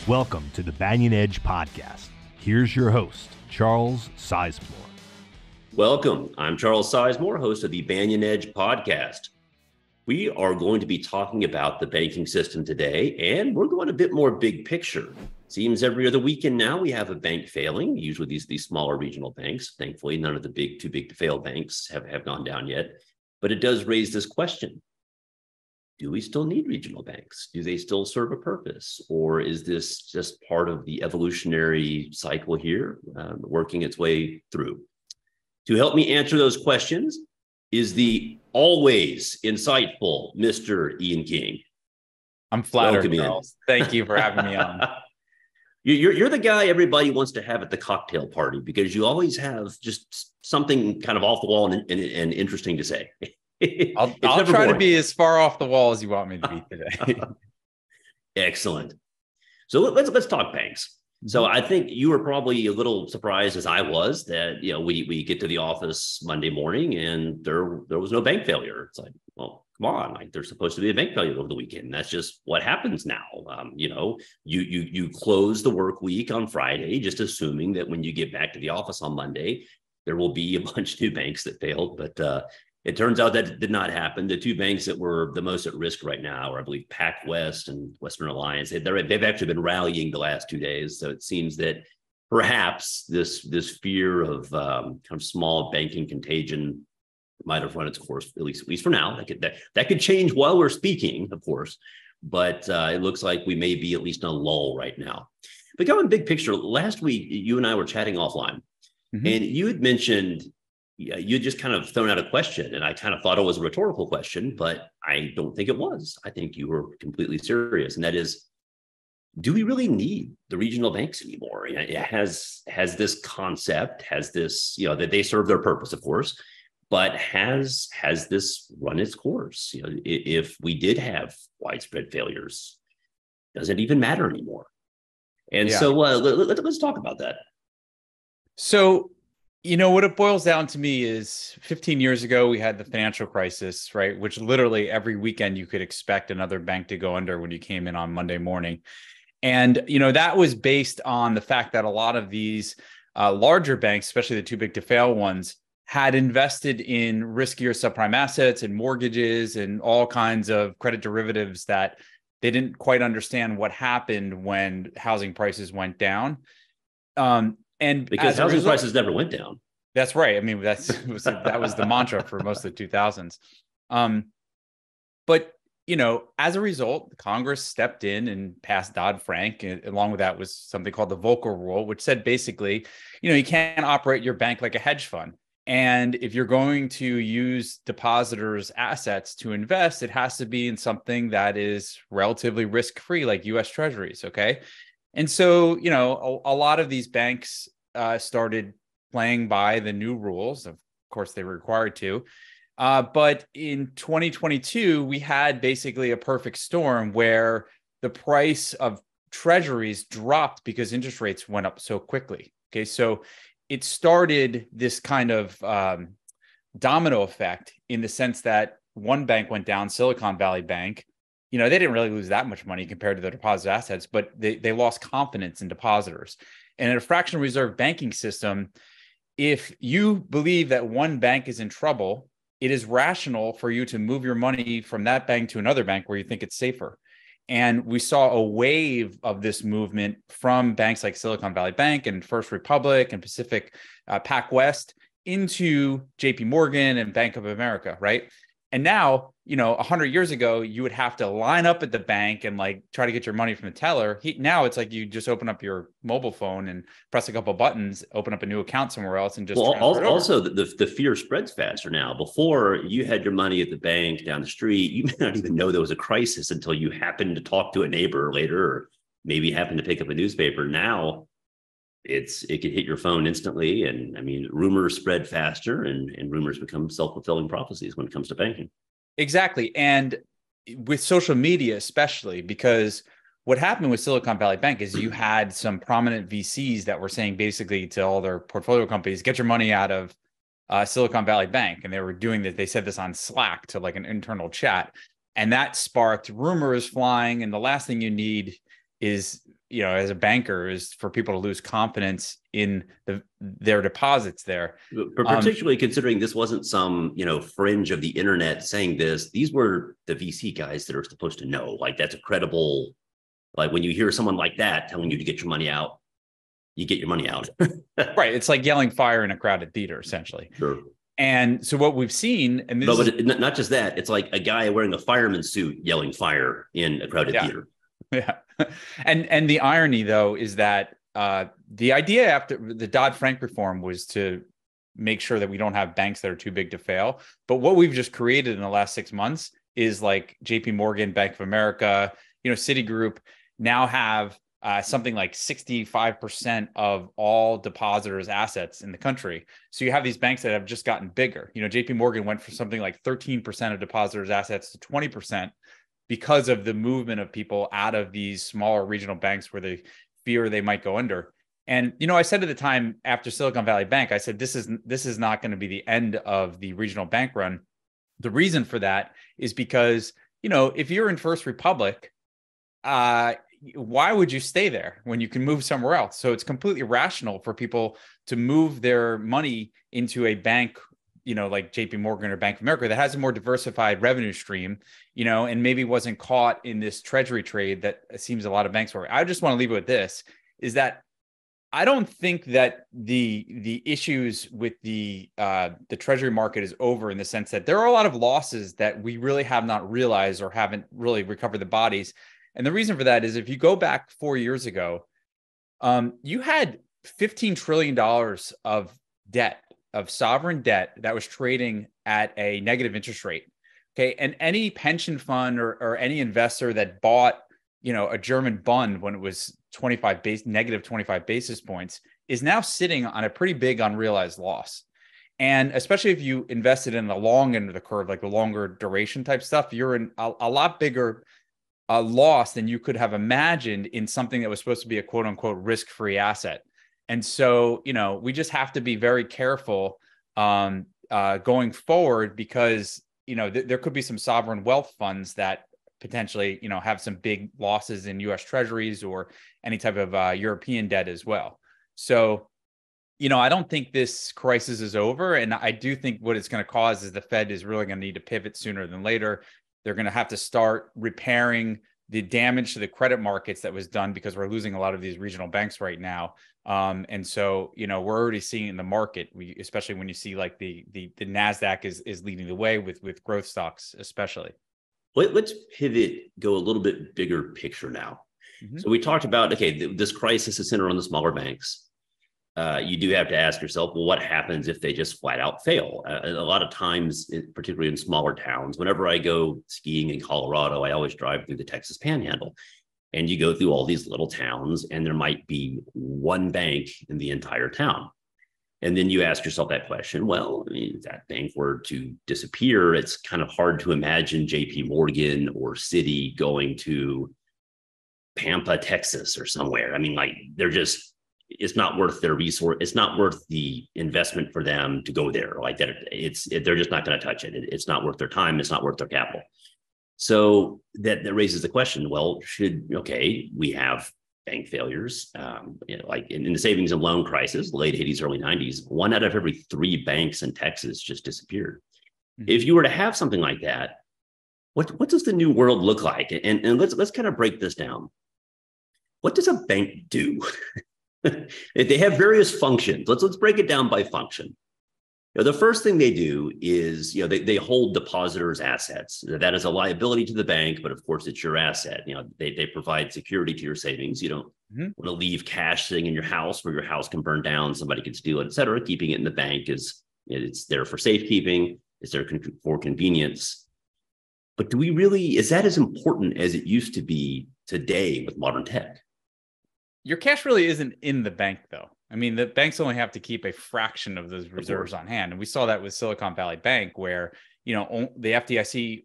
Welcome to the Banyan Edge podcast. Here's your host, Charles Sizemore. Welcome. I'm Charles Sizemore, host of the Banyan Edge podcast. We are going to be talking about the banking system today, and we're going a bit more big picture. Seems every other weekend now we have a bank failing, usually these smaller regional banks. Thankfully, none of the too big to fail banks have gone down yet. But it does raise this question. Do we still need regional banks? Do they still serve a purpose? Or is this just part of the evolutionary cycle here, working its way through? To help me answer those questions is the always insightful Mr. Ian King. I'm flattered, Charles. Thank you for having me on. You're the guy everybody wants to have at the cocktail party because you always have just something kind of off the wall and interesting to say. I'll try to be as far off the wall as you want me to be today. Excellent. So let's talk banks. So I think you were probably a little surprised as I was that, we get to the office Monday morning and there was no bank failure. It's like, well, come on, like there's supposed to be a bank failure over the weekend. That's just what happens now. You close the work week on Friday, just assuming that when you get back to the office on Monday, there will be a bunch of new banks that failed. But it turns out that did not happen. The two banks that were the most at risk right now are, I believe, PacWest and Western Alliance. They've actually been rallying the last 2 days. So it seems that perhaps this fear of kind of small banking contagion might have run its course, at least for now. That could change while we're speaking, of course. But it looks like we may be at least in a lull right now. But going big picture, last week, you and I were chatting offline. Mm-hmm. And you had mentioned, you just kind of thrown out a question, and I kind of thought it was a rhetorical question, but I don't think it was. I think you were completely serious, and that is, do we really need the regional banks anymore? Has this concept, that they serve their purpose, of course, but has this run its course? If we did have widespread failures, does it even matter anymore? And so let's talk about that. So, what it boils down to me is 15 years ago, we had the financial crisis, right? Which literally every weekend you could expect another bank to go under when you came in on Monday morning. And, that was based on the fact that a lot of these larger banks, especially the too big to fail ones, had invested in riskier subprime assets and mortgages and all kinds of credit derivatives that they didn't quite understand what happened when housing prices went down. And because housing prices never went down. That's right. I mean, that was the mantra for most of the 2000s. But, as a result, Congress stepped in and passed Dodd-Frank. And along with that was something called the Volcker Rule, which said basically, you can't operate your bank like a hedge fund. And if you're going to use depositors' assets to invest, it has to be in something that is relatively risk-free, like U.S. Treasuries. Okay. And so, a lot of these banks started playing by the new rules. Of course, they were required to. But in 2022, we had basically a perfect storm where the price of treasuries dropped because interest rates went up so quickly. Okay, so it started this kind of domino effect in the sense that one bank went down, Silicon Valley Bank. They didn't really lose that much money compared to their deposit assets, but they lost confidence in depositors. And in a fractional reserve banking system, if you believe that one bank is in trouble, it is rational for you to move your money from that bank to another bank where you think it's safer. And we saw a wave of this movement from banks like Silicon Valley Bank and First Republic and Pacific PacWest into JP Morgan and Bank of America, right? And now, 100 years ago, you would have to line up at the bank and try to get your money from the teller. Now it's like you just open up your mobile phone and press a couple of buttons, open up a new account somewhere else, and just also the fear spreads faster now. Before, you had your money at the bank down the street. You may not even know there was a crisis until you happened to talk to a neighbor later, or maybe happened to pick up a newspaper. Now, it could hit your phone instantly. And I mean, rumors spread faster and rumors become self-fulfilling prophecies when it comes to banking. Exactly. And with social media, especially, because what happened with Silicon Valley Bank is you had some prominent VCs that were saying basically to all their portfolio companies, get your money out of Silicon Valley Bank. And they were doing that. They said this on Slack to an internal chat. And that sparked rumors flying. And the last thing you need is as a banker, is for people to lose confidence in their deposits there. Particularly considering this wasn't some, fringe of the internet saying this. These were the VC guys that are supposed to know. Like, that's a credible, like when you hear someone like that telling you to get your money out, you get your money out. Right. It's like yelling fire in a crowded theater, essentially. Sure. And so what we've seen, and this but not just that, it's like a guy wearing a fireman's suit yelling fire in a crowded theater. Yeah. And the irony, though, is that the idea after the Dodd-Frank reform was to make sure that we don't have banks that are too big to fail. But what we've just created in the last 6 months is like JP Morgan, Bank of America, Citigroup now have something like 65% of all depositors' assets in the country. So you have these banks that have just gotten bigger. JP Morgan went from something like 13% of depositors' assets to 20% because of the movement of people out of these smaller regional banks where they fear they might go under. And, I said at the time after Silicon Valley Bank, I said, this is not going to be the end of the regional bank run. The reason for that is because, if you're in First Republic, why would you stay there when you can move somewhere else? So it's completely rational for people to move their money into a bank, like JP Morgan or Bank of America, that has a more diversified revenue stream, and maybe wasn't caught in this treasury trade that it seems a lot of banks were. I just want to leave it with this, is that I don't think that the issues with the treasury market is over, in the sense that there are a lot of losses that we really have not realized or haven't really recovered the bodies. And the reason for that is, if you go back 4 years ago, you had $15 trillion of debt, of sovereign debt, that was trading at a negative interest rate. Okay. And any pension fund or any investor that bought, a German bond when it was negative 25 basis points is now sitting on a pretty big unrealized loss. And especially if you invested in the long end of the curve, like the longer duration type stuff, you're in a lot bigger loss than you could have imagined in something that was supposed to be a quote unquote risk-free asset. And so, we just have to be very careful going forward, because, there could be some sovereign wealth funds that potentially, have some big losses in US treasuries or any type of European debt as well. So, I don't think this crisis is over. And I do think what it's going to cause is the Fed is really going to need to pivot sooner than later. They're going to have to start repairing the damage to the credit markets that was done, because we're losing a lot of these regional banks right now. And so, we're already seeing in the market, especially when you see like the NASDAQ is leading the way with growth stocks, especially. Let's pivot, go a little bit bigger picture now. Mm-hmm. So we talked about, okay, this crisis is centered on the smaller banks. You do have to ask yourself, well, what happens if they just flat out fail? A lot of times, particularly in smaller towns, whenever I go skiing in Colorado, I always drive through the Texas Panhandle. And you go through all these little towns, and there might be one bank in the entire town. And then you ask yourself that question, well, if that bank were to disappear, it's kind of hard to imagine JP Morgan or Citi going to Pampa, Texas or somewhere. I mean, like, it's not worth their resource. It's not worth the investment for them to go there like that. They're just not going to touch it. It's not worth their time. It's not worth their capital. So that raises the question, well, we have bank failures, like in the savings and loan crisis, late 80s, early 90s, 1 out of every 3 banks in Texas just disappeared. Mm-hmm. If you were to have something like that, what does the new world look like? And let's kind of break this down. What does a bank do? They have various functions. Let's break it down by function. The first thing they do is, they hold depositors' assets. That is a liability to the bank, but of course it's your asset. They provide security to your savings. You don't want to leave cash sitting in your house where your house can burn down, somebody can steal it, et cetera. Keeping it in the bank it's there for safekeeping. It's there for convenience. But is that as important as it used to be today with modern tech? Your cash really isn't in the bank, though. I mean, the banks only have to keep a fraction of those reserves on hand. And we saw that with Silicon Valley Bank, where, the FDIC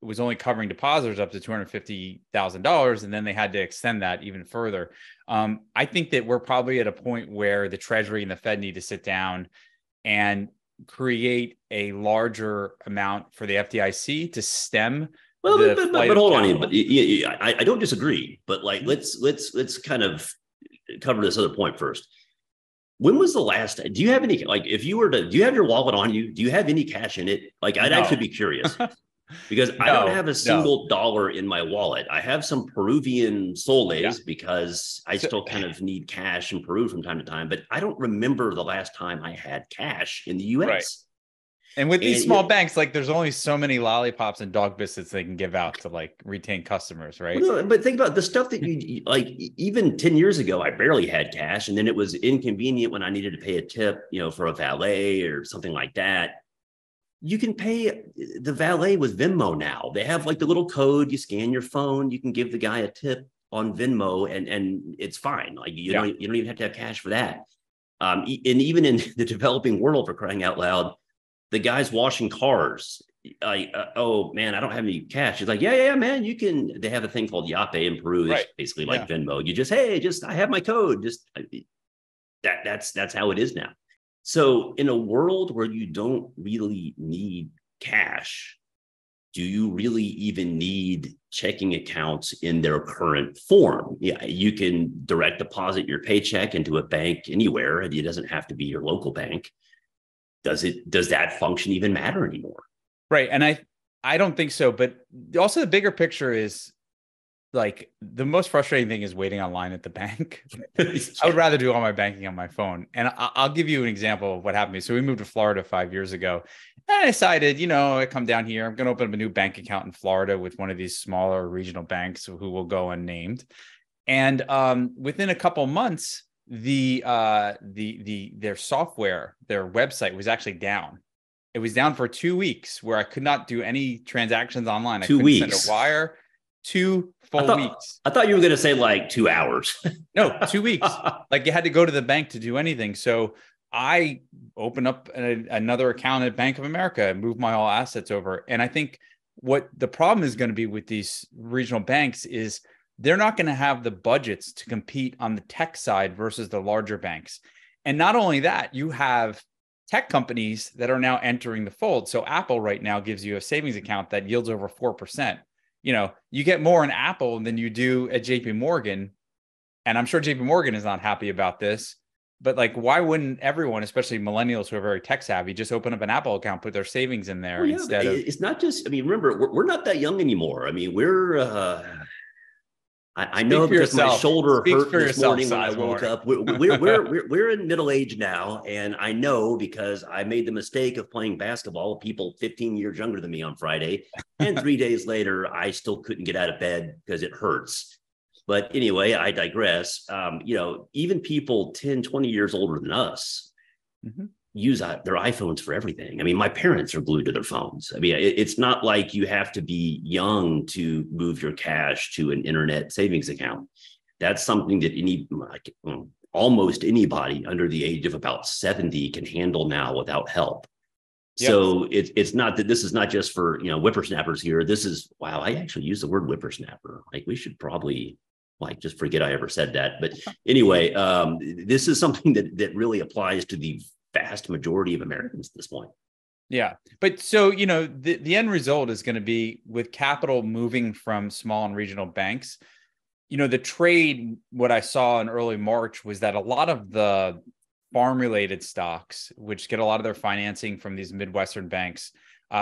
was only covering depositors up to $250,000. And then they had to extend that even further. I think that we're probably at a point where the Treasury and the Fed need to sit down and create a larger amount for the FDIC to stem Well, the but hold on, capital. but I don't disagree. But like, let's kind of cover this other point first. When was the last? Do you have any, like, if you were to, do you have your wallet on you? Do you have any cash in it? Like, I'd actually be curious because I don't have a single dollar in my wallet. I have some Peruvian soles because I still kind of need cash in Peru from time to time, but I don't remember the last time I had cash in the US. Right. And with these small banks, like there's only so many lollipops and dog biscuits they can give out to like retain customers, right? Well, no, but think about the stuff that you like. Even 10 years ago, I barely had cash, and then it was inconvenient when I needed to pay a tip, for a valet or something like that. You can pay the valet with Venmo now. They have like the little code. You scan your phone. You can give the guy a tip on Venmo, and it's fine. Like you don't even have to have cash for that. And even in the developing world, for crying out loud, the guy's washing cars. Oh man, I don't have any cash. He's like, yeah, man, you can. They have a thing called Yape in Peru. It's basically like Venmo. You just, I have my code. That's how it is now. So in a world where you don't really need cash, do you really even need checking accounts in their current form? Yeah, you can direct deposit your paycheck into a bank anywhere, and it doesn't have to be your local bank. Does that function even matter anymore? Right. And I don't think so. But also the bigger picture is like the most frustrating thing is waiting online at the bank. I would rather do all my banking on my phone. And I'll give you an example of what happened to me. So we moved to Florida 5 years ago. And I decided, I come down here, I'm going to open up a new bank account in Florida with one of these smaller regional banks who will go unnamed. And within a couple months, their software, their website was actually down. It was down for 2 weeks where I could not do any transactions online. I couldn't send a wire. 2 full weeks. I thought you were going to say like 2 hours. No, 2 weeks. Like you had to go to the bank to do anything. So I opened up another account at Bank of America and moved my all assets over. And I think what the problem is going to be with these regional banks is they're not going to have the budgets to compete on the tech side versus the larger banks. And not only that, you have tech companies that are now entering the fold. So Apple right now gives you a savings account that yields over 4%. You get more in Apple than you do at JP Morgan. And I'm sure JP Morgan is not happy about this, but like, why wouldn't everyone, especially millennials who are very tech savvy, just open up an Apple account, put their savings in there instead of... It's not just, remember, we're not that young anymore. We're... I know because my shoulder hurt this morning when I woke up. We're in middle age now, and I know because I made the mistake of playing basketball with people 15 years younger than me on Friday, and 3 days later I still couldn't get out of bed because it hurts. But anyway, I digress. Even people 10, 20 years older than us use their iPhones for everything. My parents are glued to their phones. It's not like you have to be young to move your cash to an internet savings account. That's something that almost anybody under the age of about 70 can handle now without help. Yep. So it's not that this is not just for, whippersnappers here. This is, wow, I actually use the word whippersnapper. Like we should probably just forget I ever said that. But anyway, this is something that really applies to the vast majority of Americans at this point. Yeah. But so, the end result is going to be with capital moving from small and regional banks. The trade, what I saw in early March was that a lot of the farm related stocks, which get a lot of their financing from these Midwestern banks,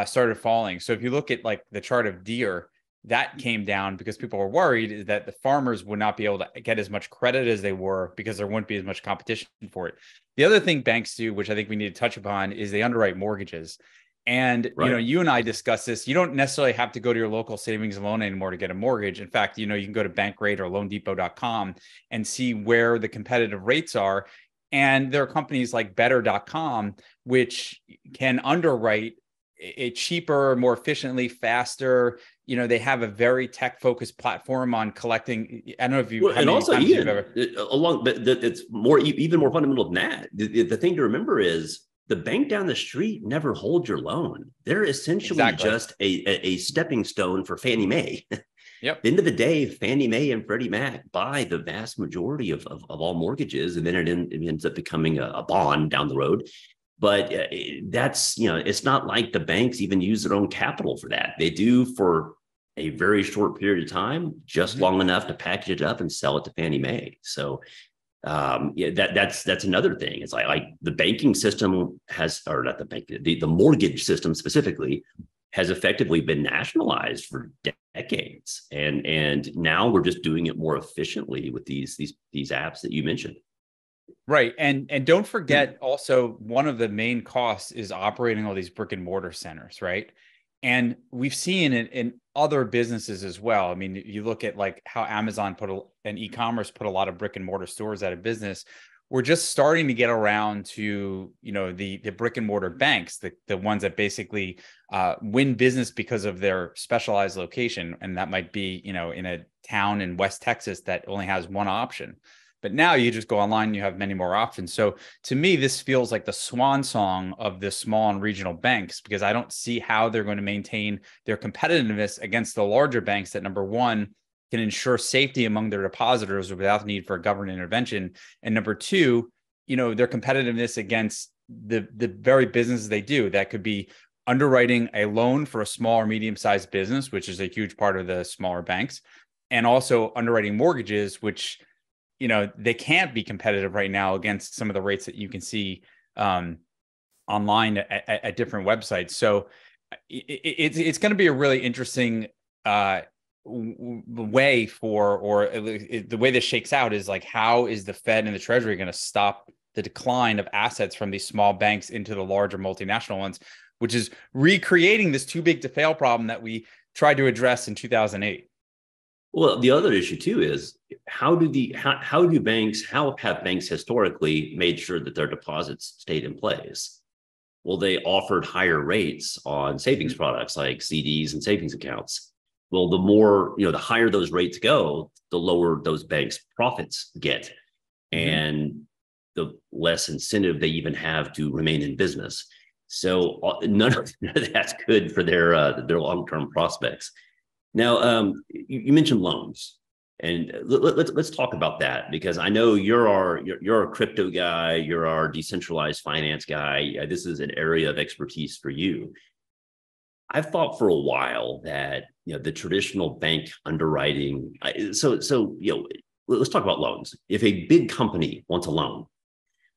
started falling. So if you look at like the chart of Deere, that came down because people were worried that the farmers would not be able to get as much credit as they were because there wouldn't be as much competition for it. The other thing banks do, which I think we need to touch upon, is they underwrite mortgages. And, you and I discussed this. You don't necessarily have to go to your local savings and loan anymore to get a mortgage. In fact, you can go to Bankrate or LoanDepot.com and see where the competitive rates are. And there are companies like Better.com, which can underwrite it cheaper, more efficiently, faster. They have a very tech-focused platform on collecting. I don't know if you. Well, and also, Ian, it's more, even more fundamental than that. The thing to remember is the bank down the street never holds your loan. They're essentially just a stepping stone for Fannie Mae. Yep. At the end of the day, Fannie Mae and Freddie Mac buy the vast majority of all mortgages, and then it ends up becoming a bond down the road. But that's, it's not like the banks even use their own capital for that. They do for a very short period of time, just long enough to package it up and sell it to Fannie Mae. So yeah, that's another thing. It's like the banking system has, or not the bank, the mortgage system specifically has effectively been nationalized for decades, and now we're just doing it more efficiently with these apps that you mentioned. Right. And don't forget also, one of the main costs is operating all these brick and mortar centers, right? And we've seen it in other businesses as well. I mean, you look at like how Amazon and e-commerce put a lot of brick and mortar stores out of business. We're just starting to get around to, the brick and mortar banks, the ones that basically win business because of their specialized location. And that might be, in a town in West Texas that only has one option. But now you just go online and you have many more options. So to me, this feels like the swan song of the small and regional banks, because I don't see how they're going to maintain their competitiveness against the larger banks that, number one, can ensure safety among their depositors without the need for government intervention. And number two, their competitiveness against the very businesses they do. That could be underwriting a loan for a small or medium-sized business, which is a huge part of the smaller banks, and also underwriting mortgages, which they can't be competitive right now against some of the rates that you can see online at different websites. So it's going to be a really interesting way the way this shakes out is like, how is the Fed and the Treasury going to stop the decline of assets from these small banks into the larger multinational ones, which is recreating this too big to fail problem that we tried to address in 2008. Well, the other issue too is how have banks historically made sure that their deposits stayed in place? Well, they offered higher rates on savings products like CDs and savings accounts. Well, the more, the higher those rates go, the lower those banks' profits get, and the less incentive they even have to remain in business. So none of that's good for their long-term prospects. Now, you mentioned loans, and let's talk about that, because I know you're a crypto guy, you're our decentralized finance guy. This is an area of expertise for you. I've thought for a while that the traditional bank underwriting. Let's talk about loans. If a big company wants a loan,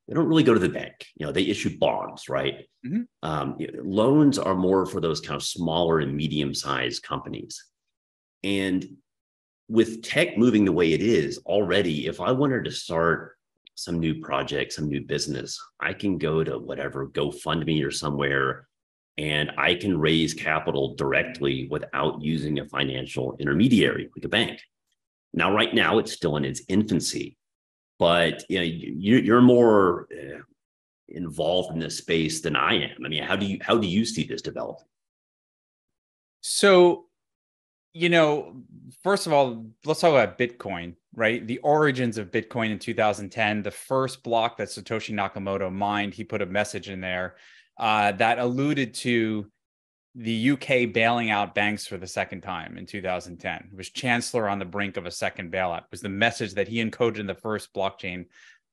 they don't really go to the bank. They issue bonds, right? Loans are more for those kind of smaller and medium-sized companies. And with tech moving the way it is already, if I wanted to start some new project, some new business, I can go to whatever, GoFundMe or somewhere, and I can raise capital directly without using a financial intermediary like a bank. Now, right now, it's still in its infancy, but you're more involved in this space than I am. I mean, how do you see this developing? So, first of all, let's talk about Bitcoin, right? The origins of Bitcoin in 2010, the first block that Satoshi Nakamoto mined, he put a message in there that alluded to the UK bailing out banks for the second time in 2010. It was Chancellor on the brink of a second bailout, was the message that he encoded in the first blockchain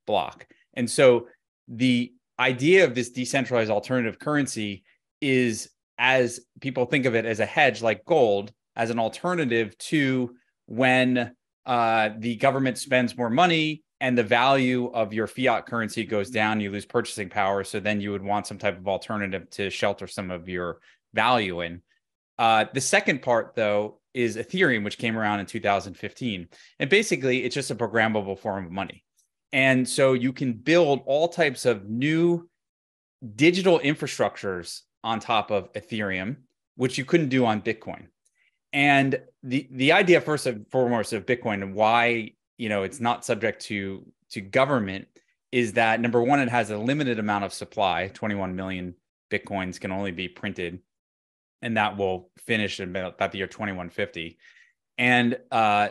block. And so the idea of this decentralized alternative currency is, as people think of it, as a hedge like gold, as an alternative to when the government spends more money and the value of your fiat currency goes down, you lose purchasing power. So then you would want some type of alternative to shelter some of your value in. The second part, though, is Ethereum, which came around in 2015. And basically, it's just a programmable form of money. And so you can build all types of new digital infrastructures on top of Ethereum, which you couldn't do on Bitcoin. And the idea, first and foremost, of Bitcoin and why it's not subject to government is that, number one, it has a limited amount of supply. 21 million Bitcoins can only be printed, and that will finish in about the year 2150. And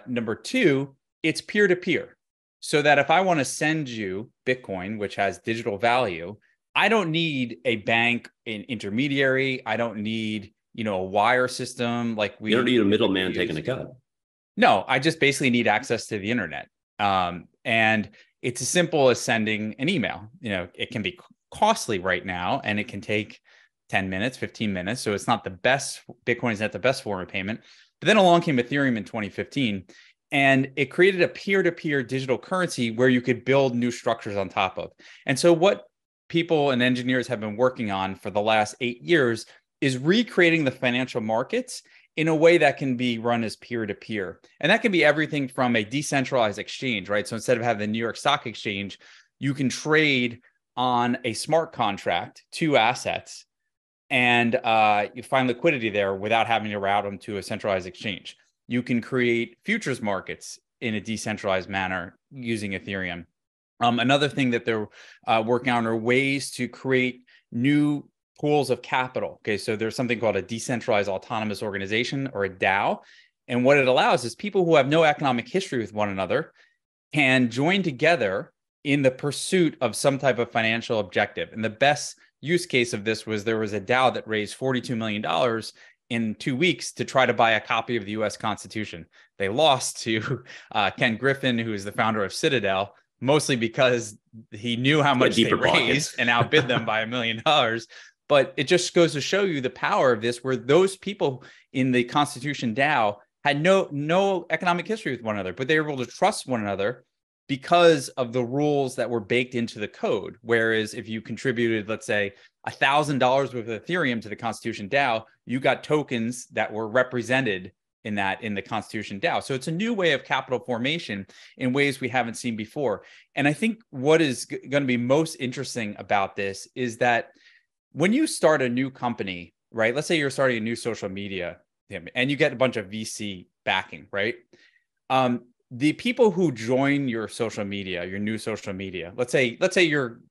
number two, it's peer-to-peer, so that if I want to send you Bitcoin, which has digital value, I don't need a bank, an intermediary. I don't need a wire system like we. You don't need a middleman taking a cut. No, I just basically need access to the internet. And it's as simple as sending an email. It can be costly right now, and it can take 10 minutes, 15 minutes. So it's not the best, Bitcoin is not the best form of payment. But then along came Ethereum in 2015, and it created a peer-to-peer digital currency where you could build new structures on top of. And so what people and engineers have been working on for the last 8 years is recreating the financial markets in a way that can be run as peer-to-peer. And that can be everything from a decentralized exchange, right? So instead of having the New York Stock Exchange, you can trade on a smart contract, 2 assets, and you find liquidity there without having to route them to a centralized exchange. You can create futures markets in a decentralized manner using Ethereum. Another thing that they're working on are ways to create new pools of capital. Okay, so there's something called a decentralized autonomous organization, or a DAO. And what it allows is people who have no economic history with one another can join together in the pursuit of some type of financial objective. And the best use case of this was there was a DAO that raised $42 million in 2 weeks to try to buy a copy of the US Constitution. They lost to Ken Griffin, who is the founder of Citadel, mostly because he knew how much they raised and outbid them by $1 million. But it just goes to show you the power of this, where those people in the Constitution DAO had no economic history with one another, but they were able to trust one another because of the rules that were baked into the code. Whereas if you contributed, let's say, $1,000 worth of Ethereum to the Constitution DAO, you got tokens that were represented in the Constitution DAO. So it's a new way of capital formation in ways we haven't seen before. And I think what is going to be most interesting about this is that when you start a new company, right? Let's say you're starting a new social media and you get a bunch of VC backing, right? The people who join your social media, your new social media, let's say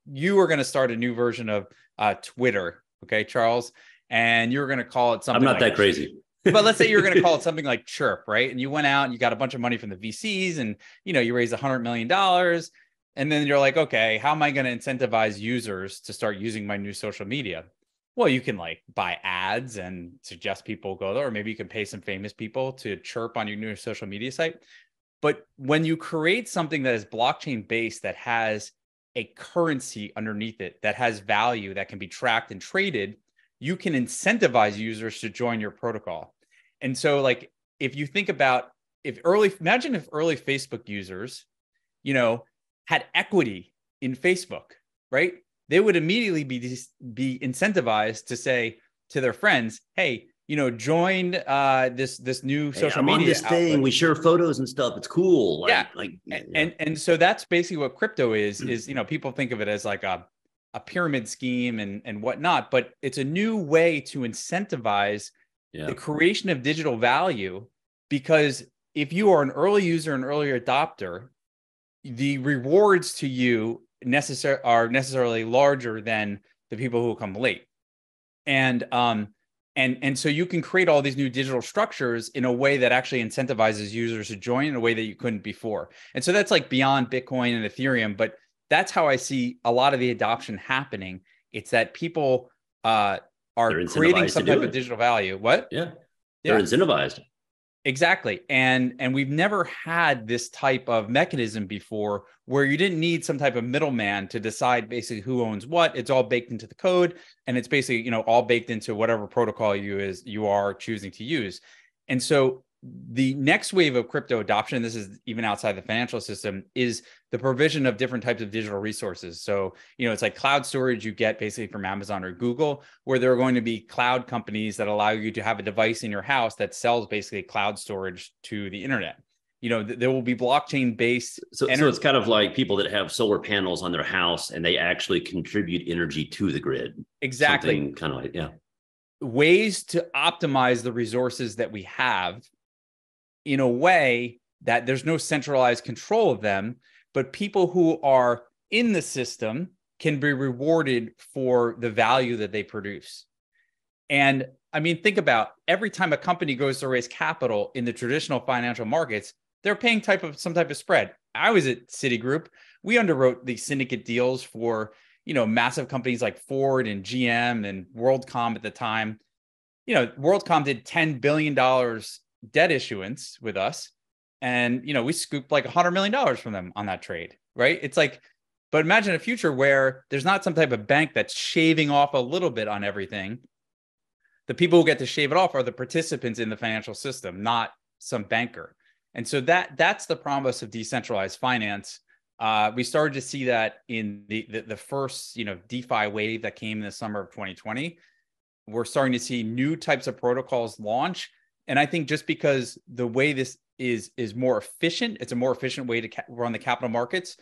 you are going to start a new version of Twitter, okay, Charles, and you're going to call it something. I'm not that crazy. But let's say you're going to call it something like Chirp, right? And you went out and you got a bunch of money from the VCs, and you raised $100 million, and then you're like, okay, how am I going to incentivize users to start using my new social media? Well, you can buy ads and suggest people go there, or maybe you can pay some famous people to chirp on your new social media site. But when you create something that is blockchain based, that has a currency underneath it, that has value, that can be tracked and traded, you can incentivize users to join your protocol. And so if you think about imagine if early Facebook users, had equity in Facebook, right? They would immediately be incentivized to say to their friends, hey, join this new social media. I'm on this thing. outlet. We share photos and stuff. It's cool. And so that's basically what crypto is people think of it as like a pyramid scheme and whatnot, but it's a new way to incentivize the creation of digital value, because if you are an early user, an early adopter, the rewards to you are necessarily larger than the people who will come late. And so you can create all these new digital structures in a way that actually incentivizes users to join in a way that you couldn't before. And so that's beyond Bitcoin and Ethereum, but that's how I see a lot of the adoption happening. It's that people are creating some type of digital value. What? Yeah. They're incentivized. Exactly. And we've never had this type of mechanism before, where you didn't need some type of middleman to decide basically who owns what. It's all baked into the code, and it's basically, all baked into whatever protocol you are choosing to use. And so the next wave of crypto adoption, this is even outside the financial system, is the provision of different types of digital resources. So, it's like cloud storage you get basically from Amazon or Google, where there are going to be cloud companies that allow you to have a device in your house that sells basically cloud storage to the internet. There will be blockchain based. So it's kind of like people that have solar panels on their house and they actually contribute energy to the grid. Exactly. Something kind of like, ways to optimize the resources that we have in a way that there's no centralized control of them, but people who are in the system can be rewarded for the value that they produce. And think about every time a company goes to raise capital in the traditional financial markets, they're paying some type of spread. I was at Citigroup. We underwrote the syndicate deals for, massive companies like Ford and GM and WorldCom at the time. WorldCom did $10 billion debt issuance with us, and we scooped $100 million from them on that trade, right? It's but imagine a future where there's not some type of bank that's shaving off a little bit on everything, The people who get to shave it off are the participants in the financial system, not some banker. And so that's the promise of decentralized finance. We started to see that in the first, DeFi wave that came in the summer of 2020. We're starting to see new types of protocols launch. And I think just because the way this is more efficient, it's a more efficient way to run the capital markets.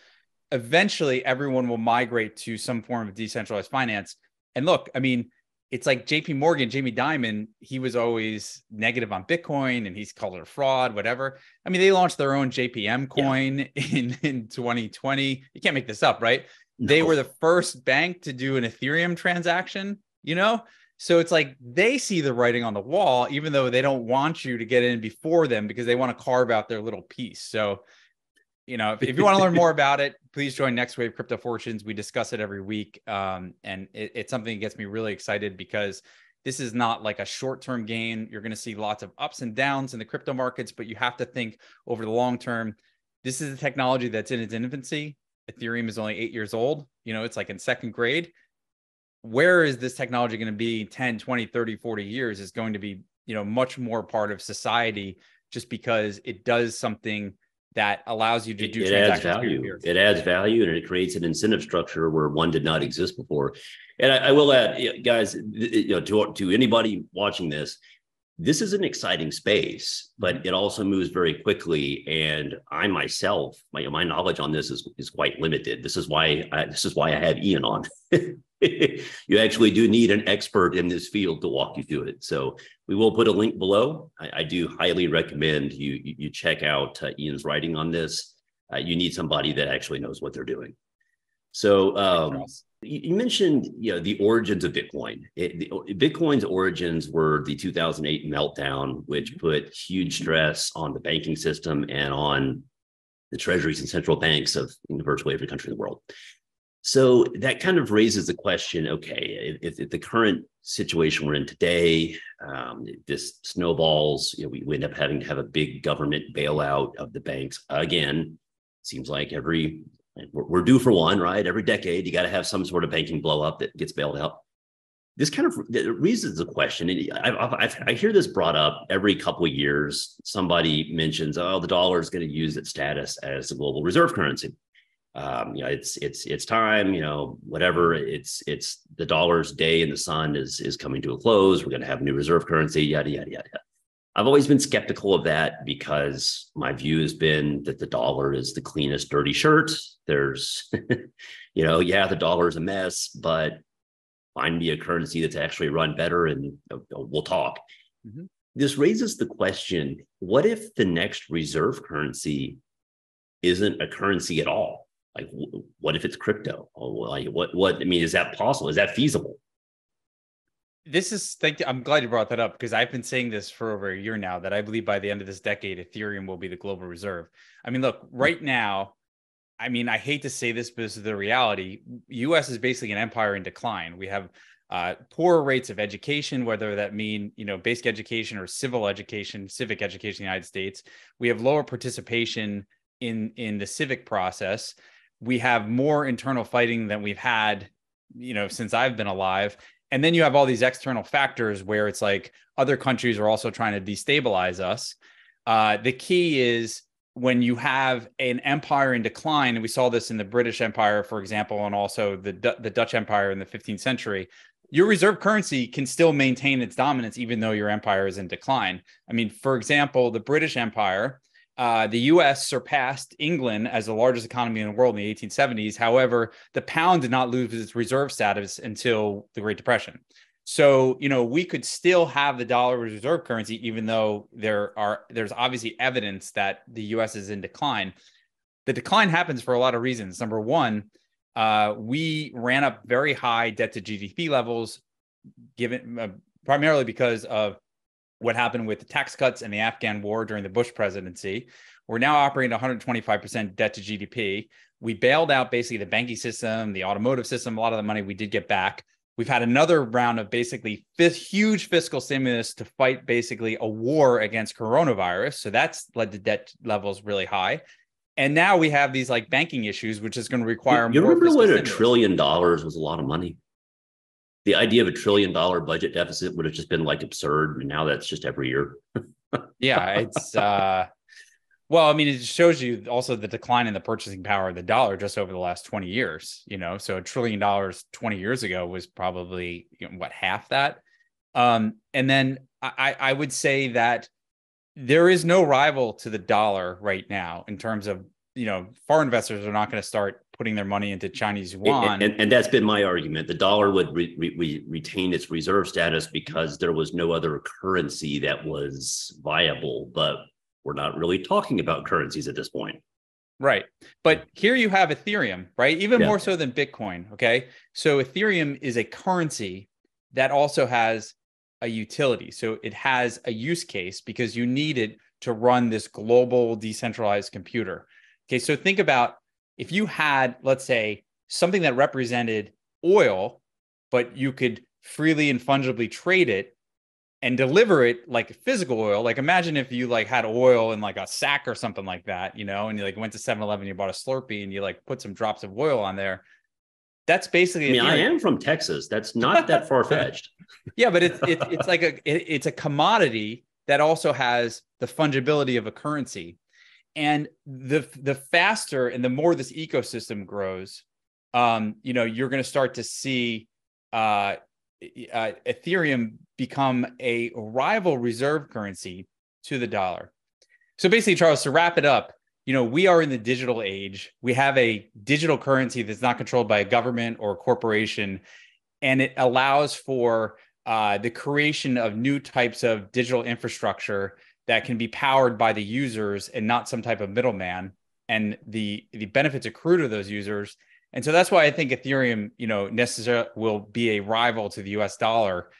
Eventually, everyone will migrate to some form of decentralized finance. And look, I mean, it's like JP Morgan, Jamie Dimon, he was always negative on Bitcoin and he's called it a fraud, whatever. I mean, they launched their own JPM coin in 2020. You can't make this up, right? No. They were the first bank to do an Ethereum transaction, So it's like they see the writing on the wall, even though they don't want you to get in before them because they want to carve out their little piece. So, if you want to learn more about it, please join Next Wave Crypto Fortunes. We discuss it every week. And it's something that gets me really excited because this is not like a short-term gain. You're going to see lots of ups and downs in the crypto markets, but you have to think over the long term. This is a technology that's in its infancy. Ethereum is only 8 years old. It's like in second grade. Where is this technology going to be 10, 20, 30, 40 years is going to be, much more part of society just because it does something that allows you to do transactions. It adds value and it creates an incentive structure where one did not exist before. And I will add, guys, to anybody watching this is an exciting space, but it also moves very quickly. And I myself, my knowledge on this is quite limited. This is why I have Ian on. You actually do need an expert in this field to walk you through it. So we will put a link below. I do highly recommend you check out Ian's writing on this. You need somebody that actually knows what they're doing. So you mentioned the origins of Bitcoin. Bitcoin's origins were the 2008 meltdown, which put huge stress on the banking system and on the treasuries and central banks of virtually every country in the world. So that kind of raises the question, okay, if the current situation we're in today, this snowballs, we end up having to have a big government bailout of the banks again. Seems like we're due for one, right? Every decade, you got to have some sort of banking blow up that gets bailed out. This kind of raises the question. I hear this brought up every couple of years. Somebody mentions, the dollar is going to use its status as a global reserve currency. It's time, whatever. It's the dollar's day in the sun is coming to a close. We're going to have a new reserve currency, yada, yada, yada. I've always been skeptical of that because my view has been that the dollar is the cleanest dirty shirt. There's, the dollar is a mess, but find me a currency that's actually run better and we'll talk. Mm-hmm. This raises the question, what if the next reserve currency isn't a currency at all? Like, what if it's crypto? Is that possible? Is that feasible? I'm glad you brought that up because I've been saying this for over a year now that I believe by the end of this decade, Ethereum will be the global reserve. I mean, look, right now, I hate to say this, but this is the reality. U.S. is basically an empire in decline. We have poor rates of education, whether that mean, basic education or civic education in the United States. We have lower participation in the civic process. We have more internal fighting than we've had, since I've been alive. And then you have all these external factors where it's like other countries are also trying to destabilize us. The key is when you have an empire in decline, and we saw this in the British Empire, for example, and also the Dutch Empire in the 15th century, your reserve currency can still maintain its dominance even though your empire is in decline. For example, the British Empire, the U.S. surpassed England as the largest economy in the world in the 1870s. However, the pound did not lose its reserve status until the Great Depression. So, we could still have the dollar as reserve currency, even though there's obviously evidence that the U.S. is in decline. The decline happens for a lot of reasons. Number one, we ran up very high debt to GDP levels, given primarily because of what happened with the tax cuts and the Afghan war during the Bush presidency. We're now operating 125% debt to GDP. We bailed out basically the banking system, the automotive system. A lot of the money we did get back. We've had another round of basically huge fiscal stimulus to fight basically a war against coronavirus. So that's led to debt levels really high. And now we have these banking issues, which is going to require more. You remember when $1 trillion was a lot of money? The idea of a $1 trillion budget deficit would have just been like absurd. And now that's just every year. Yeah, it's well, I mean, it shows you also the decline in the purchasing power of the dollar just over the last 20 years, so $1 trillion 20 years ago was probably half that. And then I would say that there is no rival to the dollar right now in terms of, foreign investors are not going to start putting their money into Chinese yuan. And that's been my argument. The dollar would retain its reserve status because there was no other currency that was viable. But we're not really talking about currencies at this point. Right. But here you have Ethereum, right? Even more so than Bitcoin. Okay. So Ethereum is a currency that also has a utility. So it has a use case because you need it to run this global decentralized computer. Okay. So think about if you had, let's say, something that represented oil, but you could freely and fungibly trade it and deliver it like physical oil. Like imagine if you had oil in a sack or something like that, and you went to 7-Eleven, you bought a Slurpee and you put some drops of oil on there. That's basically. I am from Texas. That's not that far fetched. Yeah, but it's like it's a commodity that also has the fungibility of a currency, and the faster and the more this ecosystem grows, you're going to start to see Ethereum become a rival reserve currency to the dollar. So basically, Charles, to wrap it up, we are in the digital age. We have a digital currency that's not controlled by a government or a corporation, and it allows for the creation of new types of digital infrastructure that can be powered by the users and not some type of middleman, and the benefits accrue to those users. And so that's why I think Ethereum, necessarily will be a rival to the US dollar,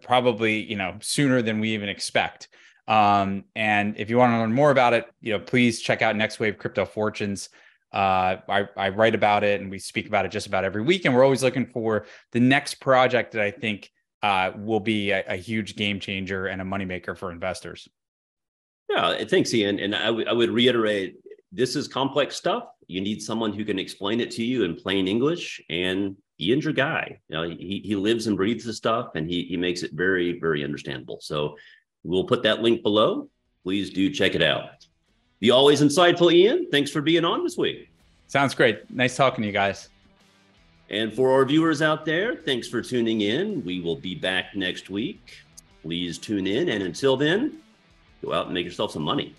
probably, sooner than we even expect. And if you want to learn more about it, please check out Next Wave Crypto Fortunes. I write about it and we speak about it just about every week. And we're always looking for the next project that I think will be a huge game changer and a moneymaker for investors. Yeah, thanks, Ian. And I would reiterate, this is complex stuff. You need someone who can explain it to you in plain English, and Ian's your guy. He lives and breathes the stuff, and he makes it very, very understandable. So we'll put that link below. Please do check it out. The always insightful Ian, thanks for being on this week. Sounds great. Nice talking to you guys. And for our viewers out there, thanks for tuning in. We will be back next week. Please tune in. And until then, go out and make yourself some money.